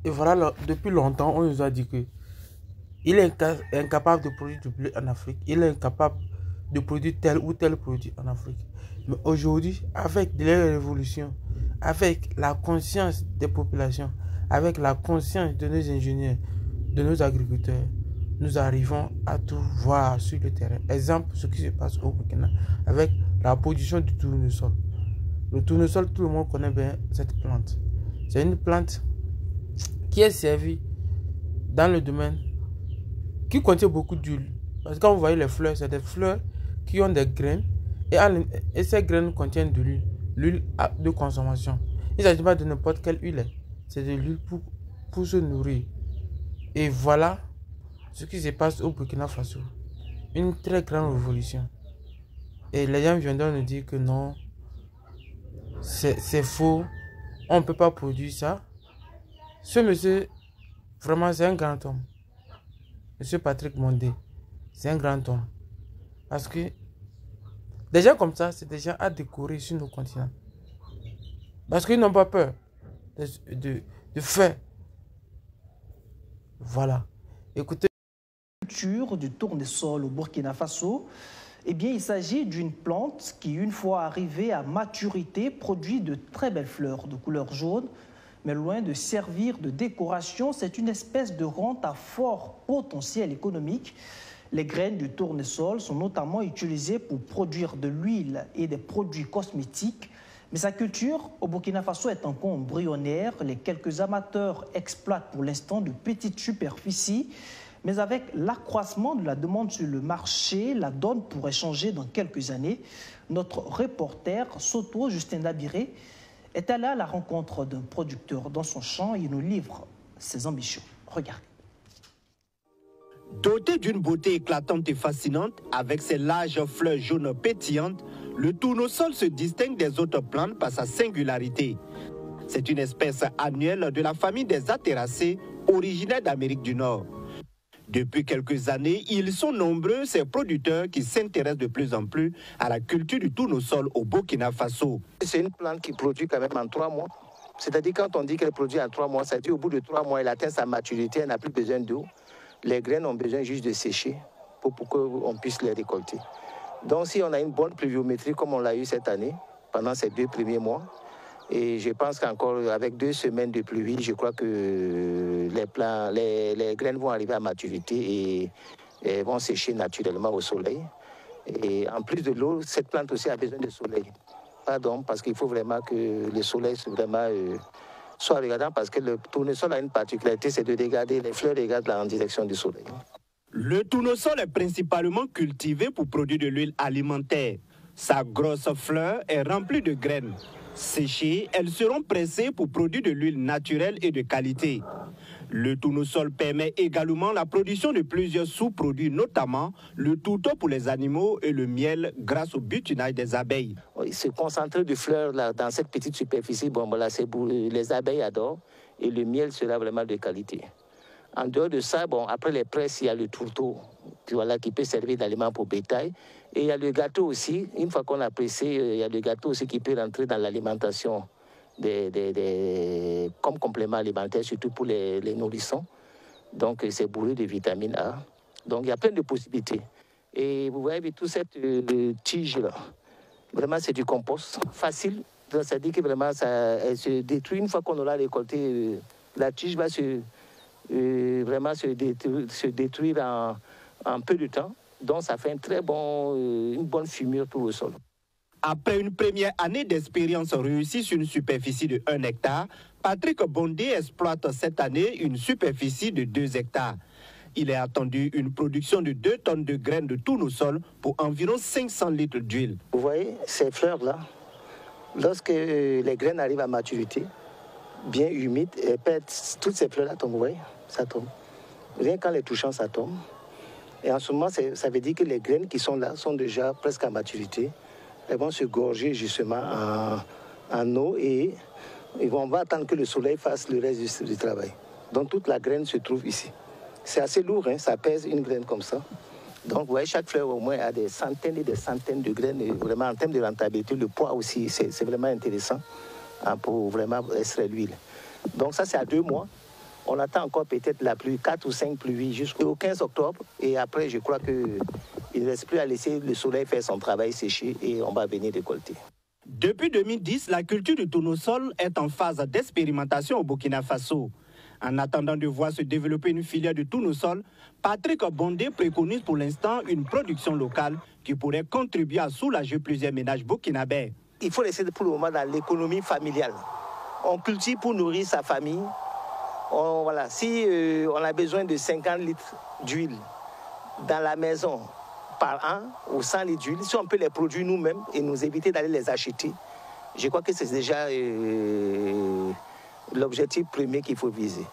Et voilà, depuis longtemps, on nous a dit que il est incapable de produire du blé en Afrique. Il est incapable de produire tel ou tel produit en Afrique. Mais aujourd'hui, avec les révolutions, avec la conscience des populations, avec la conscience de nos ingénieurs, de nos agriculteurs, nous arrivons à tout voir sur le terrain. Exemple, ce qui se passe au Burkina avec la production du tournesol. Le tournesol, tout le monde connaît bien cette plante. C'est une plante qui est servie dans le domaine, qui contient beaucoup d'huile. Parce que quand vous voyez les fleurs, c'est des fleurs qui ont des graines et ces graines contiennent de l'huile, l'huile de consommation. Il ne s'agit pas de n'importe quelle huile, c'est de l'huile pour se nourrir. Et voilà ce qui se passe au Burkina Faso. Une très grande révolution. Et les gens viendront nous dire que non, c'est faux, on ne peut pas produire ça. Ce monsieur, vraiment, c'est un grand homme. Monsieur Patrick Mondé, c'est un grand homme. Parce que des gens comme ça, c'est des gens à décorer sur nos continents. Parce qu'ils n'ont pas peur de faire. Voilà. Écoutez. La culture du tournesol au Burkina Faso, eh bien, il s'agit d'une plante qui, une fois arrivée à maturité, produit de très belles fleurs de couleur jaune. Mais loin de servir de décoration, c'est une espèce de rente à fort potentiel économique. Les graines du tournesol sont notamment utilisées pour produire de l'huile et des produits cosmétiques. Mais sa culture au Burkina Faso est encore embryonnaire. Les quelques amateurs exploitent pour l'instant de petites superficies. Mais avec l'accroissement de la demande sur le marché, la donne pourrait changer dans quelques années. Notre reporter Soto Justin Labiré est allé à la rencontre d'un producteur dans son champ et il nous livre ses ambitions. Regardez. Doté d'une beauté éclatante et fascinante, avec ses larges fleurs jaunes pétillantes, le tournesol se distingue des autres plantes par sa singularité. C'est une espèce annuelle de la famille des Ateracées, originaire d'Amérique du Nord. Depuis quelques années, ils sont nombreux, ces producteurs qui s'intéressent de plus en plus à la culture du tournesol au Burkina Faso. C'est une plante qui produit quand même en 3 mois. C'est-à-dire quand on dit qu'elle produit en 3 mois, ça veut dire au bout de 3 mois, elle atteint sa maturité, elle n'a plus besoin d'eau. Les graines ont besoin juste de sécher pour qu'on puisse les récolter. Donc si on a une bonne pluviométrie comme on l'a eu cette année, pendant ces 2 premiers mois, et je pense qu'encore avec 2 semaines de pluie, je crois que les graines vont arriver à maturité et vont sécher naturellement au soleil. Et en plus de l'eau, cette plante aussi a besoin de soleil. Pardon, parce qu'il faut vraiment que le soleil soit regardant, parce que le tournesol a une particularité, c'est de regarder les fleurs regardent en direction du soleil. Le tournesol est principalement cultivé pour produire de l'huile alimentaire. Sa grosse fleur est remplie de graines. Séchées, elles seront pressées pour produire de l'huile naturelle et de qualité. Le tournesol permet également la production de plusieurs sous-produits, notamment le tourteau pour les animaux et le miel grâce au butinage des abeilles. Ce concentré de fleurs là, dans cette petite superficie, les abeilles adorent et le miel sera vraiment de qualité. En dehors de ça, après les presses, il y a le tourteau qui peut servir d'aliment pour bétail. Et il y a le gâteau aussi. Une fois qu'on a pressé, il y a le gâteau aussi qui peut rentrer dans l'alimentation comme complément alimentaire, surtout pour les nourrissons. Donc, c'est bourré de vitamine A. Donc, il y a plein de possibilités. Et vous voyez, toute cette tige-là, vraiment, c'est du compost facile. Donc, ça dit que vraiment, elle se détruit. Une fois qu'on aura récolté, la tige va vraiment se détruire en peu de temps. Donc, ça fait une bonne fumure pour le sol. Après une première année d'expérience réussie sur une superficie de 1 hectare, Patrick Bondé exploite cette année une superficie de 2 hectares. Il est attendu une production de 2 tonnes de graines de tournesol pour environ 500 litres d'huile. Vous voyez ces fleurs-là, lorsque les graines arrivent à maturité, bien humides, toutes ces fleurs-là tombent, vous voyez, ça tombe. Rien qu'en les touchant, ça tombe. Et en ce moment, ça veut dire que les graines qui sont là sont déjà presque à maturité. Elles vont se gorger justement en eau et on va attendre que le soleil fasse le reste du travail. Donc toute la graine se trouve ici. C'est assez lourd, hein, ça pèse une graine comme ça. Donc vous voyez, chaque fleur au moins a des centaines et des centaines de graines. Et vraiment en termes de rentabilité, le poids aussi, c'est vraiment intéressant pour vraiment extraire l'huile. Donc ça c'est à 2 mois. On attend encore peut-être la pluie, 4 ou 5 pluies jusqu'au 15 octobre. Et après, je crois qu'il ne reste plus à laisser le soleil faire son travail sécher et on va venir récolter. Depuis 2010, la culture du tournesol est en phase d'expérimentation au Burkina Faso. En attendant de voir se développer une filière de tournesol, Patrick Bondé préconise pour l'instant une production locale qui pourrait contribuer à soulager plusieurs ménages burkinabés. Il faut laisser pour le moment dans l'économie familiale. On cultive pour nourrir sa famille. Voilà. Si on a besoin de 50 litres d'huile dans la maison par an, ou 100 litres d'huile, si on peut les produire nous-mêmes et nous éviter d'aller les acheter, je crois que c'est déjà l'objectif premier qu'il faut viser.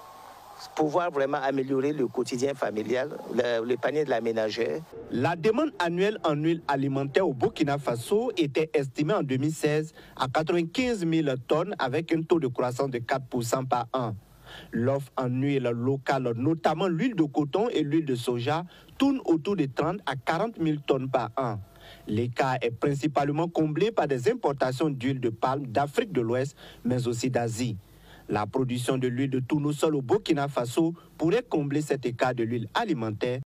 Pouvoir vraiment améliorer le quotidien familial, le panier de la ménagère. La demande annuelle en huile alimentaire au Burkina Faso était estimée en 2016 à 95 000 tonnes avec un taux de croissance de 4% par an. L'offre en huile locale, notamment l'huile de coton et l'huile de soja, tourne autour de 30 à 40 000 tonnes par an. L'écart est principalement comblé par des importations d'huile de palme d'Afrique de l'Ouest, mais aussi d'Asie. La production de l'huile de tournesol au Burkina Faso pourrait combler cet écart de l'huile alimentaire